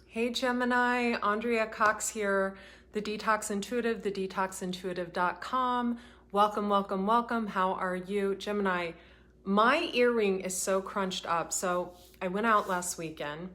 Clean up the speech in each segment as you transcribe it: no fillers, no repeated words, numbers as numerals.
Hey Gemini, Andrea Cox here, the Detox Intuitive, thedetoxintuitive.com. Welcome, welcome, welcome. How are you? Gemini, my earring is so crunched up. So I went out last weekend,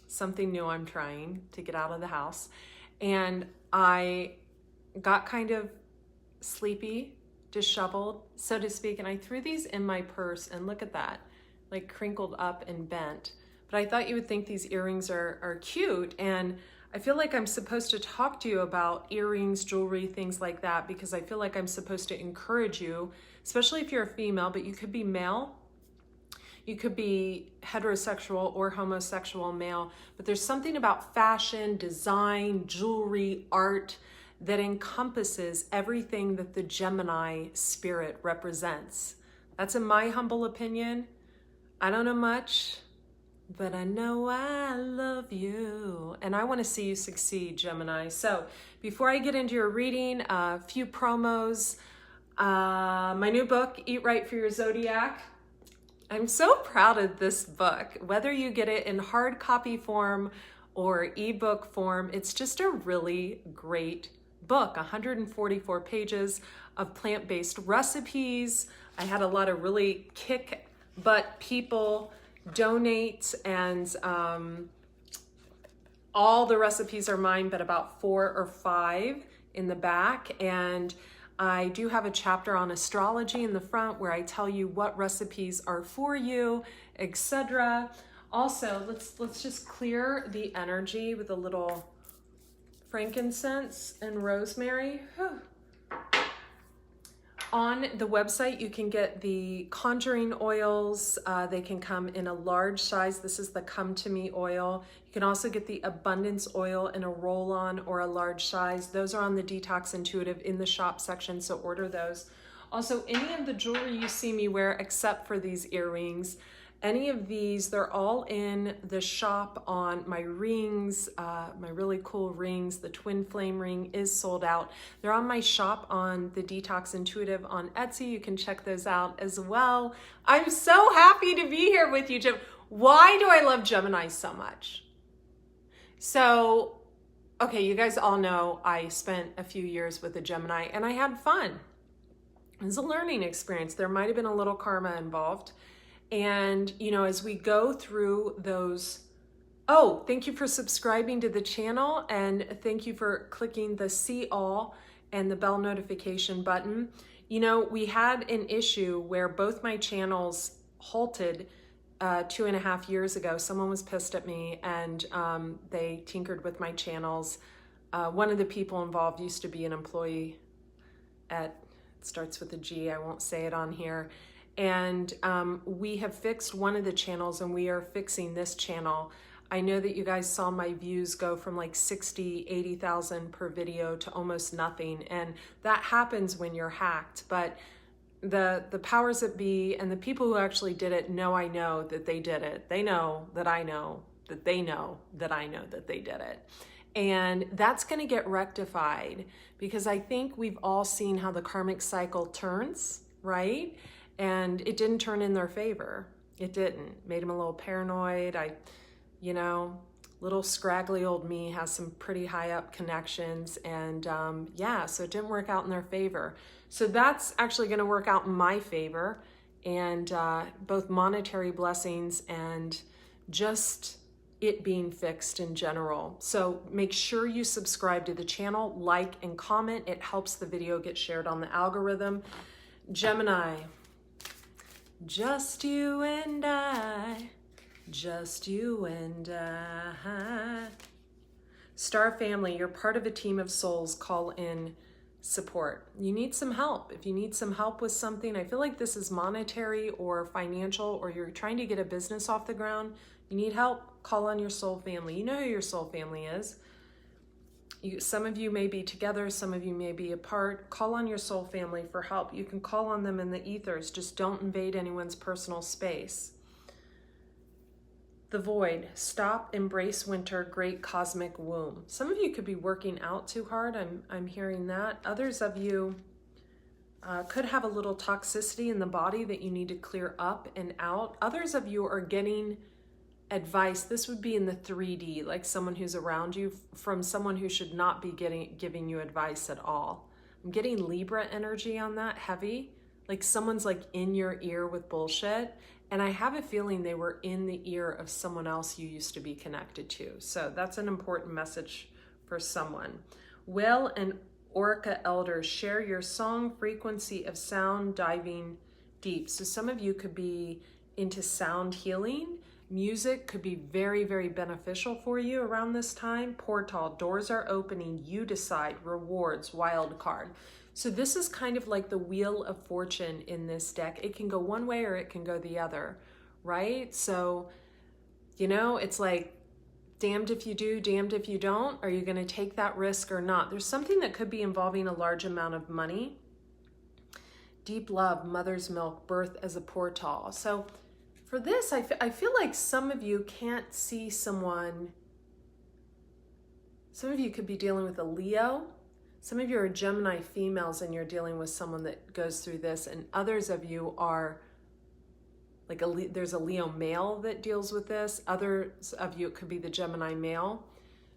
something new I'm trying to get out of the house. And I got kind of sleepy, disheveled, so to speak. And I threw these in my purse and look at that, like crinkled up and bent. But I thought you would think these earrings are cute, and I feel like I'm supposed to talk to you about earrings, jewelry, things like that, because I feel like I'm supposed to encourage you, especially if you're a female, but you could be male, you could be heterosexual or homosexual male, but there's something about fashion, design, jewelry, art that encompasses everything that the Gemini spirit represents. That's in my humble opinion. I don't know much, but I know I love you, and I want to see you succeed, Gemini. So before I get into your reading, a few promos. My new book, Eat Right for Your Zodiac. I'm so proud of this book. Whether you get it in hard copy form or ebook form, it's just a really great book. 144 pages of plant-based recipes. I had a lot of really kick-butt people donate, and all the recipes are mine, but about 4 or 5 in the back. And I do have a chapter on astrology in the front where I tell you what recipes are for you, etc. Also, let's just clear the energy with a little frankincense and rosemary. Whew. On the website, you can get the conjuring oils. They can come in a large size. This is the Come to Me oil. You can also get the abundance oil in a roll-on or a large size. Those are on the Detox Intuitive in the shop section, so order those. Also, any of the jewelry you see me wear, except for these earrings, any of these, they're all in the shop. On my rings, my really cool rings. The twin flame ring is sold out. They're on my shop on the Detox Intuitive on Etsy. You can check those out as well. I'm so happy to be here with you, Jim. Why do I love Gemini so much? So, okay, you guys all know I spent a few years with a Gemini and I had fun. It was a learning experience. There might have been a little karma involved. And, you know, as we go through those, oh, thank you for subscribing to the channel, and thank you for clicking the see all and the bell notification button. You know, we had an issue where both my channels halted 2.5 years ago. Someone was pissed at me, and they tinkered with my channels. One of the people involved used to be an employee at, it starts with a G, I won't say it on here. And we have fixed one of the channels, and we are fixing this channel. I know that you guys saw my views go from like 60, 80,000 per video to almost nothing. And that happens when you're hacked. But the powers that be and the people who actually did it know I know that they did it. They know that I know that they know that I know that they did it. And that's going to get rectified, because I think we've all seen how the karmic cycle turns, right? And it didn't turn in their favor. It didn't. Made them a little paranoid. Little scraggly old me has some pretty high up connections. And yeah, so it didn't work out in their favor. So that's actually going to work out in my favor. And both monetary blessings and just it being fixed in general. So make sure you subscribe to the channel, like and comment. It helps the video get shared on the algorithm. Gemini. Just you and I, just you and I. Star family, you're part of a team of souls. Call in support. You need some help. If you need some help with something, I feel like this is monetary or financial, or you're trying to get a business off the ground, you need help, call on your soul family. You know who your soul family is. Some of you may be together, some of you may be apart. Call on your soul family for help. You can call on them in the ethers. Just don't invade anyone's personal space. The void. Stop, embrace winter, great cosmic womb. Some of you could be working out too hard. I'm hearing that. Others of you Could have a little toxicity in the body that you need to clear up and out. Others of you are getting advice. This would be in the 3D, like someone who's around you, from someone who should not be giving you advice at all. I'm getting Libra energy on that, heavy. Like someone's like in your ear with bullshit. And I have a feeling they were in the ear of someone else you used to be connected to. So that's an important message for someone. Will and Orca elders, share your song frequency of sound diving deep. So some of you could be into sound healing. Music could be very, very beneficial for you around this time. Portal, doors are opening, you decide, rewards, wild card. So this is kind of like the Wheel of Fortune in this deck. It can go one way or it can go the other, right? So, you know, it's like, damned if you do, damned if you don't. Are you going to take that risk or not? There's something that could be involving a large amount of money. Deep love, mother's milk, birth as a portal. So for this, I feel like some of you can't see someone. Some of you could be dealing with a Leo. Some of you are Gemini females and you're dealing with someone that goes through this. And others of you are like there's a Leo male that deals with this. Others of you, it could be the Gemini male.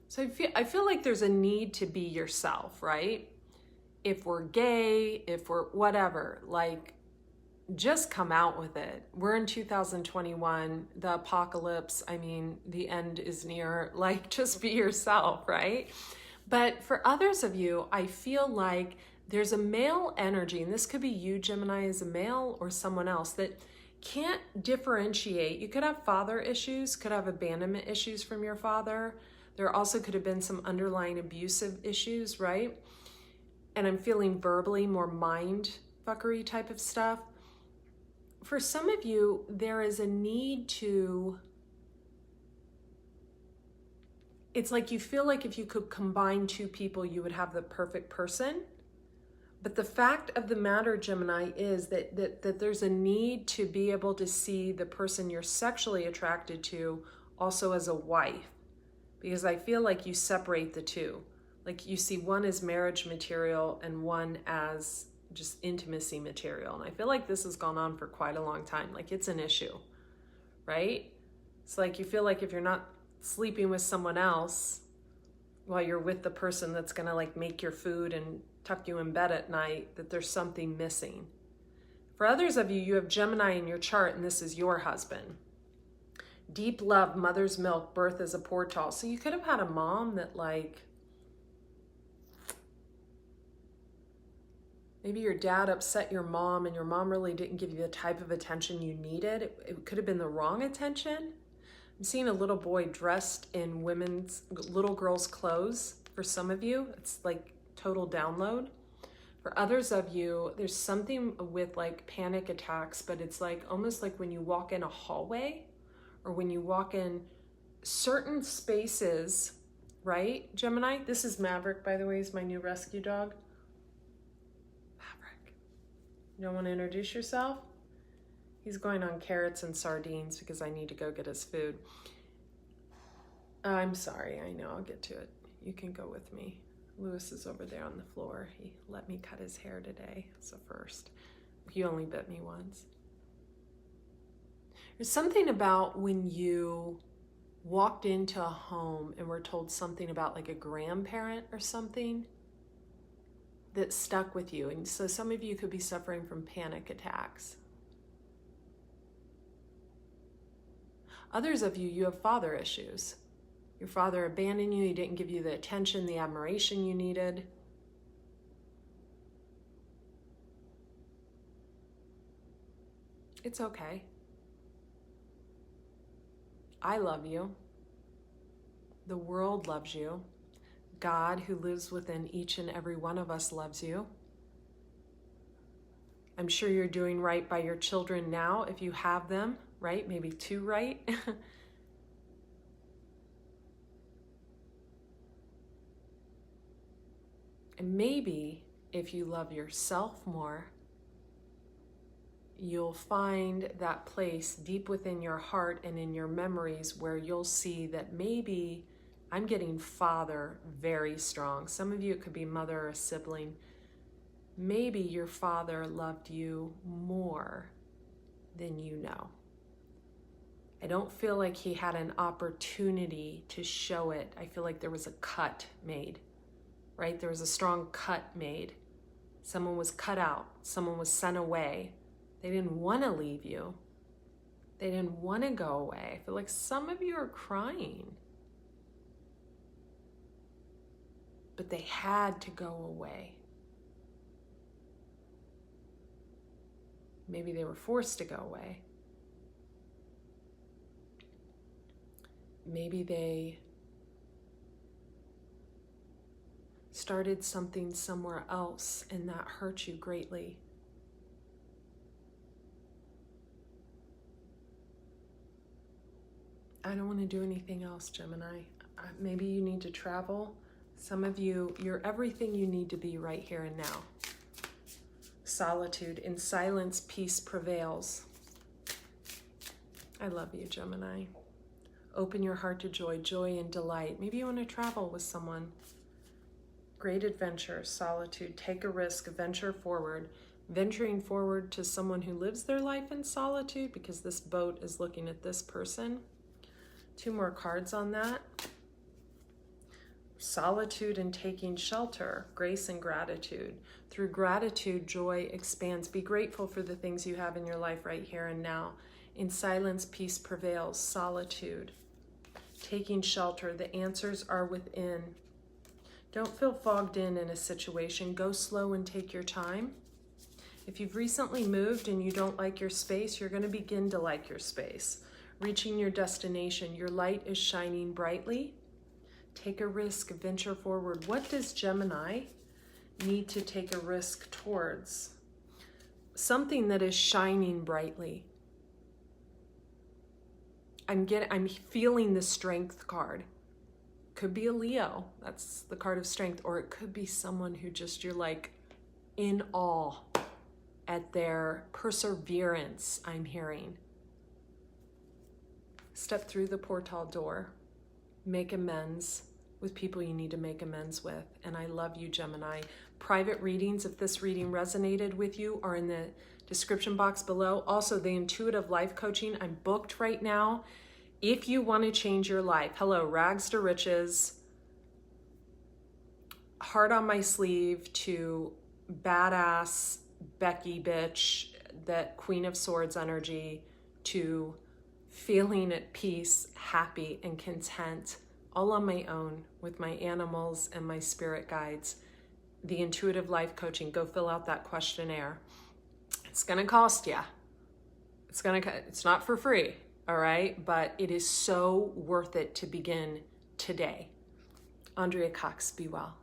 So I feel like there's a need to be yourself, right? If we're gay, if we're whatever, like just come out with it. We're in 2021, the apocalypse, I mean, the end is near, like just be yourself, right? But for others of you, I feel like there's a male energy, and this could be you, Gemini, as a male or someone else that can't differentiate. You could have father issues, could have abandonment issues from your father. There also could have been some underlying abusive issues, right? And I'm feeling verbally more mind fuckery type of stuff. For some of you, there is a need to, it's like you feel like if you could combine two people, you would have the perfect person. But the fact of the matter, Gemini, is that there's a need to be able to see the person you're sexually attracted to also as a wife. Because I feel like you separate the two. Like you see one as marriage material and one as just intimacy material. And I feel like this has gone on for quite a long time. Like it's an issue, right? It's like you feel like if you're not sleeping with someone else while you're with the person that's gonna like make your food and tuck you in bed at night, that there's something missing. For others of you, you have Gemini in your chart and this is your husband. Deep love, mother's milk, birth as a portal. So you could have had a mom that like, maybe your dad upset your mom and your mom really didn't give you the type of attention you needed. It could have been the wrong attention. I'm seeing a little boy dressed in little girls' clothes for some of you. It's like total download. For others of you, there's something with like panic attacks, but it's like almost like when you walk in a hallway or when you walk in certain spaces, right, Gemini? This is Maverick, by the way, is my new rescue dog. Maverick. You don't want to introduce yourself? He's going on carrots and sardines because I need to go get his food. I'm sorry, I know, I'll get to it. You can go with me. Lewis is over there on the floor. He let me cut his hair today. It's a first. He only bit me once. There's something about when you walked into a home and were told something about like a grandparent or something that stuck with you. And so some of you could be suffering from panic attacks. Others of you, you have father issues. Your father abandoned you. He didn't give you the attention, the admiration you needed. It's okay. I love you. The world loves you. God, who lives within each and every one of us, loves you. I'm sure you're doing right by your children now, if you have them, right? Maybe too right. And maybe if you love yourself more, you'll find that place deep within your heart and in your memories where you'll see that maybe I'm getting father very strong. Some of you, it could be mother or a sibling. maybe your father loved you more than you know. I don't feel like he had an opportunity to show it. I feel like there was a cut made, right? There was a strong cut made. Someone was cut out. Someone was sent away. They didn't want to leave you. They didn't want to go away. I feel like some of you are crying. But they had to go away. Maybe they were forced to go away. Maybe they started something somewhere else and that hurt you greatly. I don't want to do anything else, Gemini. Maybe you need to travel. Some of you, you're everything you need to be right here and now. Solitude. In silence, peace prevails. I love you, Gemini. Open your heart to joy, joy and delight. Maybe you want to travel with someone. Great adventure, solitude. Take a risk, venture forward. Venturing forward to someone who lives their life in solitude, because this boat is looking at this person. 2 more cards on that. Solitude and taking shelter, grace and gratitude. Through gratitude, joy expands. Be grateful for the things you have in your life right here and now. In silence, peace prevails. Solitude. Taking shelter. The answers are within. Don't feel fogged in a situation. Go slow and take your time. If you've recently moved and you don't like your space, you're going to begin to like your space. Reaching your destination. Your light is shining brightly. Take a risk, venture forward. What does Gemini need to take a risk towards? Something that is shining brightly. I'm feeling the strength card. Could be a Leo. That's the card of strength. Or it could be someone who just, you're like in awe at their perseverance, I'm hearing. Step through the portal door. Make amends with people you need to make amends with. And I love you, Gemini. Private readings, if this reading resonated with you, are in the description box below. Also, the intuitive life coaching, I'm booked right now. If you want to change your life, hello, rags to riches, heart on my sleeve to badass Becky bitch, that Queen of Swords energy, to feeling at peace, happy, and content, all on my own with my animals and my spirit guides. The intuitive life coaching, go fill out that questionnaire. It's gonna cost you. It's not for free, all right? But it is so worth it to begin today. Andrea Cox, be well.